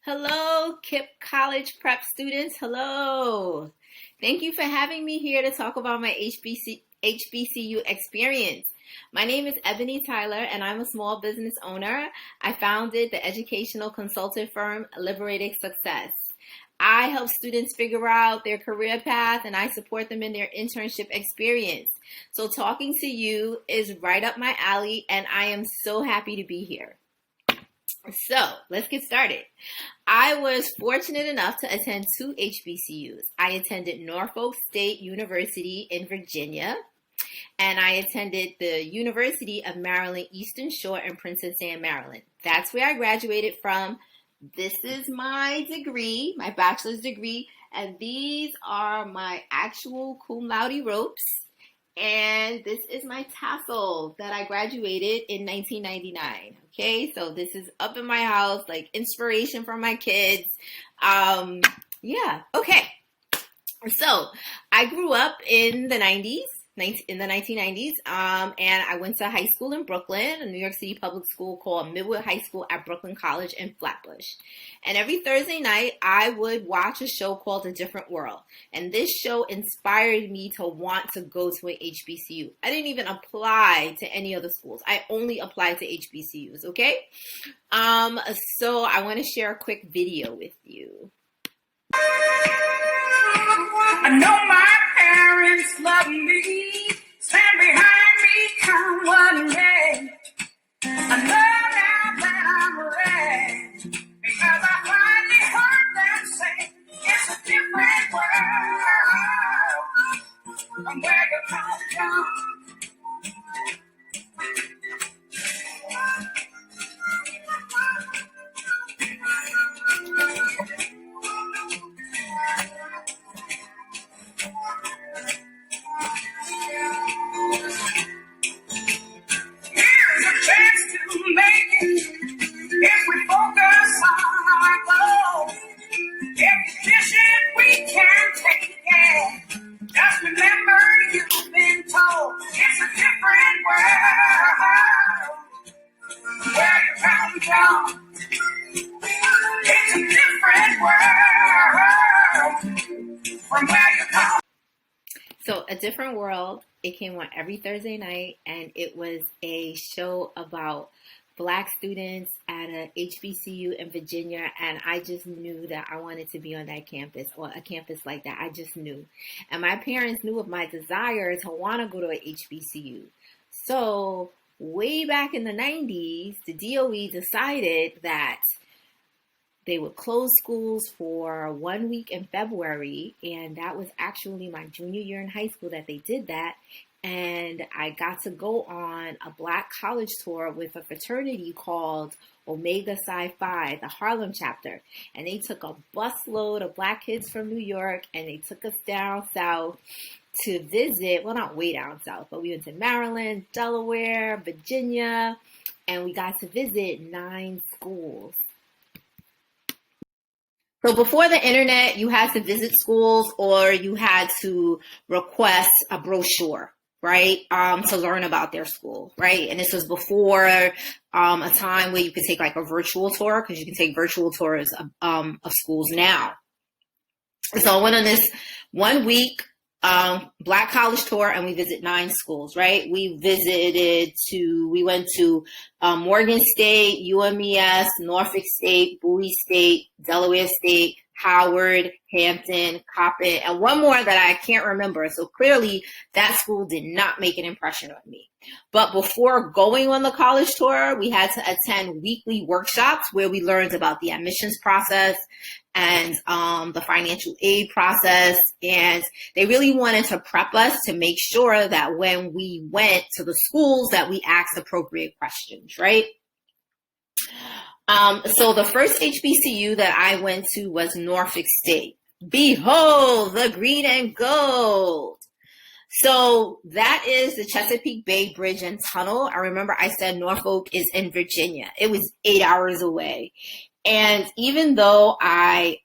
Hello, Kipp College Prep students. Hello. Thank you for having me here to talk about my HBCU experience. My name is Ebony Tyler, and I'm a small business owner. I founded the educational consulting firm Liberating Success. I help students figure out their career path, and I support them in their internship experience. So talking to you is right up my alley, and I am so happy to be here. So let's get started. I was fortunate enough to attend two HBCUs. I attended Norfolk State University in Virginia, and I attended the University of Maryland Eastern Shore in Princeton, Maryland. That's where I graduated from. This is my degree, my bachelor's degree, and these are my actual cum laude ropes. And this is my tassel that I graduated in 1999. Okay, so this is up in my house, like inspiration from my kids. Yeah, okay. So I grew up in the 1990s, and I went to high school in Brooklyn, a New York City public school called Midwood High School at Brooklyn College in Flatbush. And every Thursday night, I would watch a show called A Different World. And this show inspired me to want to go to an HBCU. I didn't even apply to any other schools. I only applied to HBCUs, okay? So I want to share a quick video with you. I know my parents love me, stand behind me, come one day. I know now that I'm ready, because I finally heard them say, it's a different world from where you come from. So A Different World, it came on every Thursday night, and it was a show about Black students at a HBCU in Virginia, and I just knew that I wanted to be on that campus, or a campus like that. I just knew. And my parents knew of my desire to want to go to a HBCU. So way back in the 90s, the DOE decided that they would close schools for 1 week in February, and that was actually my junior year in high school that they did that. And I got to go on a Black college tour with a fraternity called Omega Psi Phi, the Harlem chapter. And they took a busload of Black kids from New York, and they took us down south to visit, well, not way down south, but we went to Maryland, Delaware, Virginia, and we got to visit 9 schools. So before the internet, you had to visit schools, or you had to request a brochure, right, to learn about their school, right? And this was before a time where you could take like a virtual tour, because you can take virtual tours of schools now. So I went on this 1 week Black college tour, and we visited 9 schools, right? We went to Morgan State, UMES, Norfolk State, Bowie State, Delaware State, Howard, Hampton, Coppin, and one more that I can't remember. So clearly that school did not make an impression on me. But before going on the college tour, we had to attend weekly workshops where we learned about the admissions process and the financial aid process. And they really wanted to prep us to make sure that when we went to the schools that we asked appropriate questions, right? So the first HBCU that I went to was Norfolk State. Behold, the green and gold. So that is the Chesapeake Bay Bridge and Tunnel. I remember I said Norfolk is in Virginia. It was 8 hours away. And even though I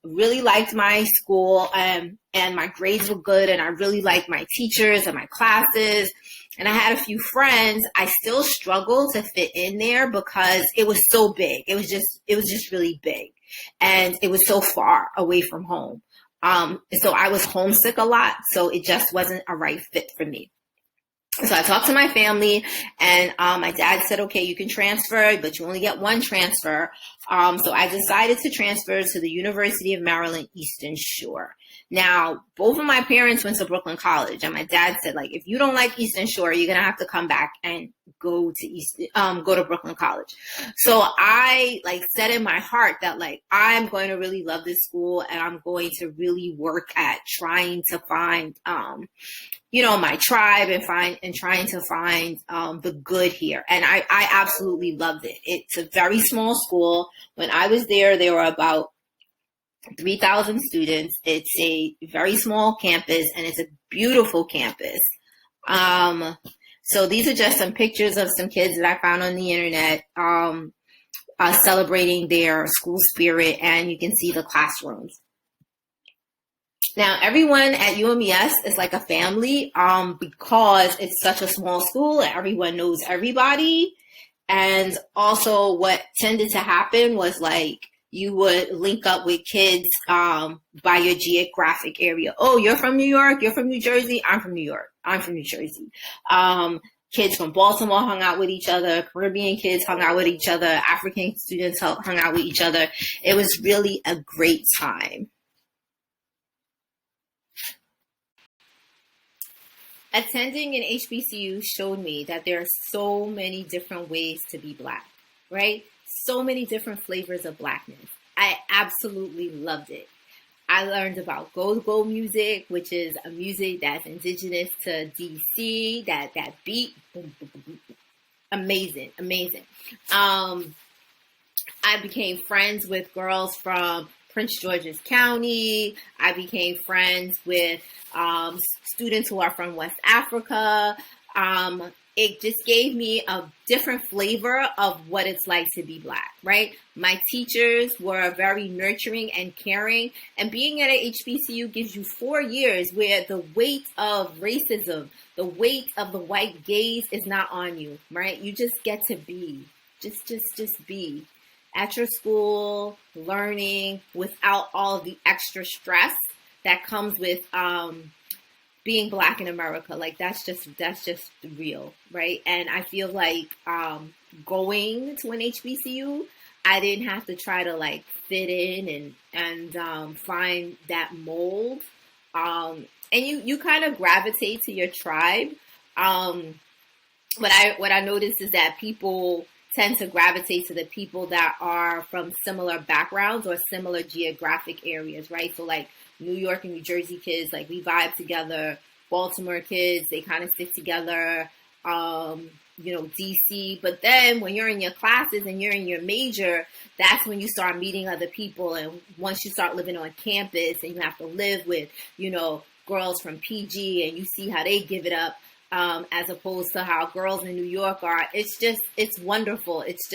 really liked my school and my grades were good, and I really liked my teachers and my classes, and I had a few friends, I still struggled to fit in there because it was so big. It was just really big, and it was so far away from home. So I was homesick a lot, so it just wasn't a right fit for me. So I talked to my family, and my dad said, okay, you can transfer, but you only get one transfer. So I decided to transfer to the University of Maryland Eastern Shore. Now, both of my parents went to Brooklyn College, and my dad said, like, if you don't like Eastern Shore, you're going to have to come back and go to Brooklyn College. So I said in my heart that I'm going to really love this school, and I'm going to really work at trying to find, my tribe and trying to find the good here. And I absolutely loved it. It's a very small school. When I was there were about 3,000 students. It's a very small campus, and it's a beautiful campus. So these are just some pictures of some kids that I found on the internet celebrating their school spirit, and you can see the classrooms. Now, everyone at UMES is like a family because it's such a small school and everyone knows everybody. And also what tended to happen was you would link up with kids by your geographic area. Oh, you're from New York? You're from New Jersey? I'm from New York. I'm from New Jersey. Kids from Baltimore hung out with each other. Caribbean kids hung out with each other. African students hung out with each other. It was really a great time. Attending an HBCU showed me that there are so many different ways to be Black, right? So many different flavors of Blackness. I absolutely loved it. I learned about go-go music, which is a music that's indigenous to DC, that beat, amazing. I became friends with girls from Prince George's County. I became friends with students who are from West Africa. It just gave me a different flavor of what it's like to be Black, right? My teachers were very nurturing and caring, and being at a HBCU gives you 4 years where the weight of racism, the weight of the white gaze is not on you, right? You just get to be, just be at your school, learning without all of the extra stress that comes with being Black in America. That's just real, right? And I feel like going to an HBCU, I didn't have to try to fit in and find that mold. And you kind of gravitate to your tribe. What I noticed is that people tend to gravitate to the people that are from similar backgrounds or similar geographic areas, right? So New York and New Jersey kids, we vibe together. Baltimore kids, they kind of stick together. DC. But then when you're in your classes and you're in your major, that's when you start meeting other people. And once you start living on campus and you have to live with, girls from PG, and you see how they give it up. As opposed to how girls in New York are. It's wonderful. It's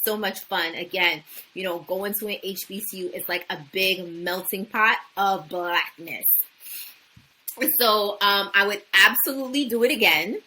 so much fun. Again, going to an HBCU is like a big melting pot of Blackness. So I would absolutely do it again.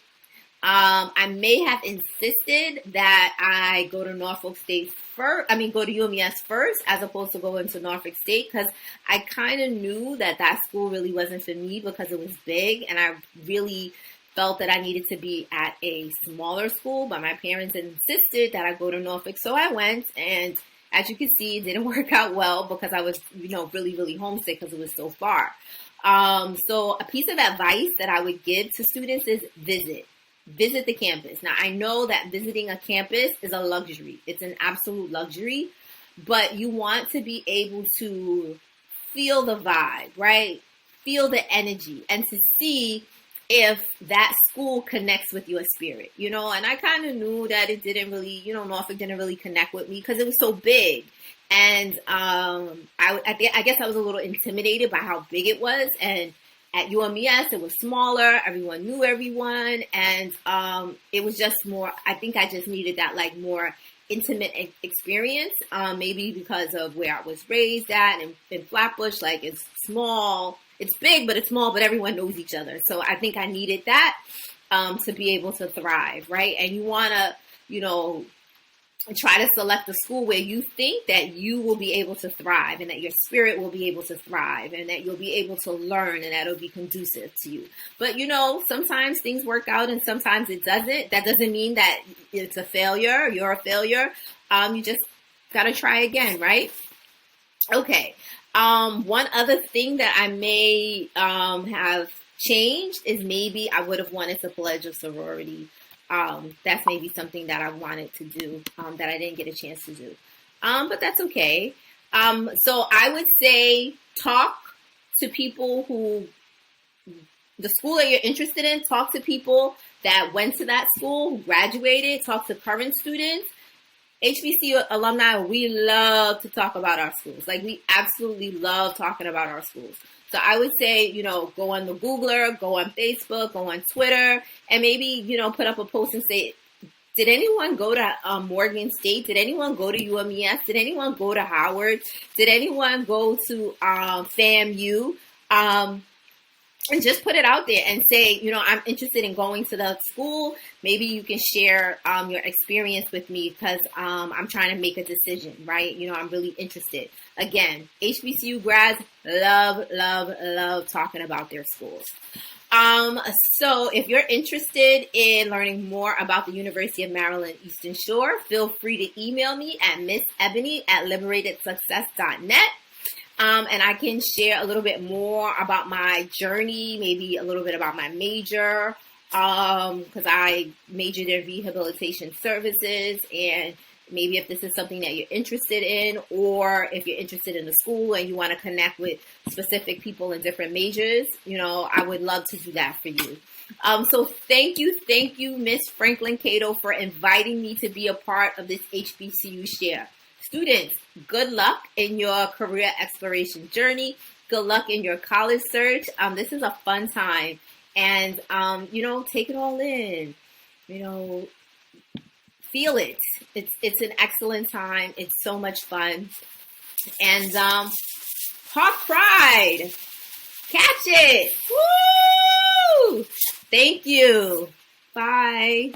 I may have insisted that I go to Norfolk State first. Go to UMES first as opposed to going to Norfolk State, because I kind of knew that school really wasn't for me because it was big, and I really felt that I needed to be at a smaller school, but my parents insisted that I go to Norfolk. So I went, and as you can see, it didn't work out well because I was, really, really homesick because it was so far. So a piece of advice that I would give to students is visit the campus. Now, I know that visiting a campus is a luxury. It's an absolute luxury, but you want to be able to feel the vibe, right? Feel the energy, and to see if that school connects with your spirit, and I kind of knew that it didn't really, Norfolk didn't really connect with me because it was so big. And I guess I was a little intimidated by how big it was. And at UMES, it was smaller. Everyone knew everyone. And it was just more, I think I just needed that more intimate experience, maybe because of where I was raised at in Flatbush. It's small. It's big, but it's small, but everyone knows each other. So I think I needed that. to be able to thrive, right? And you want to, you know, try to select a school where you think that you will be able to thrive and that your spirit will be able to thrive and that you'll be able to learn and that it'll be conducive to you. But, you know, sometimes things work out and sometimes it doesn't. That doesn't mean that it's a failure. You're a failure. You just got to try again, right? Okay. One other thing that I may have changed is maybe I would have wanted to pledge a sorority. That's maybe something that I wanted to do that I didn't get a chance to do. But that's okay. So I would say talk to people who, the school that you're interested in, talk to people that went to that school, who graduated, talk to current students. HBCU alumni, we love to talk about our schools. Like, we absolutely love talking about our schools. So I would say, you know, go on the Googler, go on Facebook, go on Twitter, and maybe, you know, put up a post and say, did anyone go to Morgan State? Did anyone go to UMES? Did anyone go to Howard? Did anyone go to FAMU? And just put it out there and say, you know, I'm interested in going to the school. Maybe you can share your experience with me because I'm trying to make a decision, right? You know, I'm really interested. Again, HBCU grads love talking about their schools. So if you're interested in learning more about the University of Maryland Eastern Shore, feel free to email me at missebony@liberatedsuccess.net. And I can share a little bit more about my journey, maybe a little bit about my major, because I majored in rehabilitation services, and maybe if this is something that you're interested in, or if you're interested in the school and you want to connect with specific people in different majors, you know, I would love to do that for you. So thank you, Miss Franklin Cato, for inviting me to be a part of this HBCU Share. Students, good luck in your career exploration journey. Good luck in your college search. This is a fun time. And, you know, take it all in. You know, feel it. It's an excellent time. It's so much fun. And Hawk Pride. Catch it. Woo! Thank you. Bye.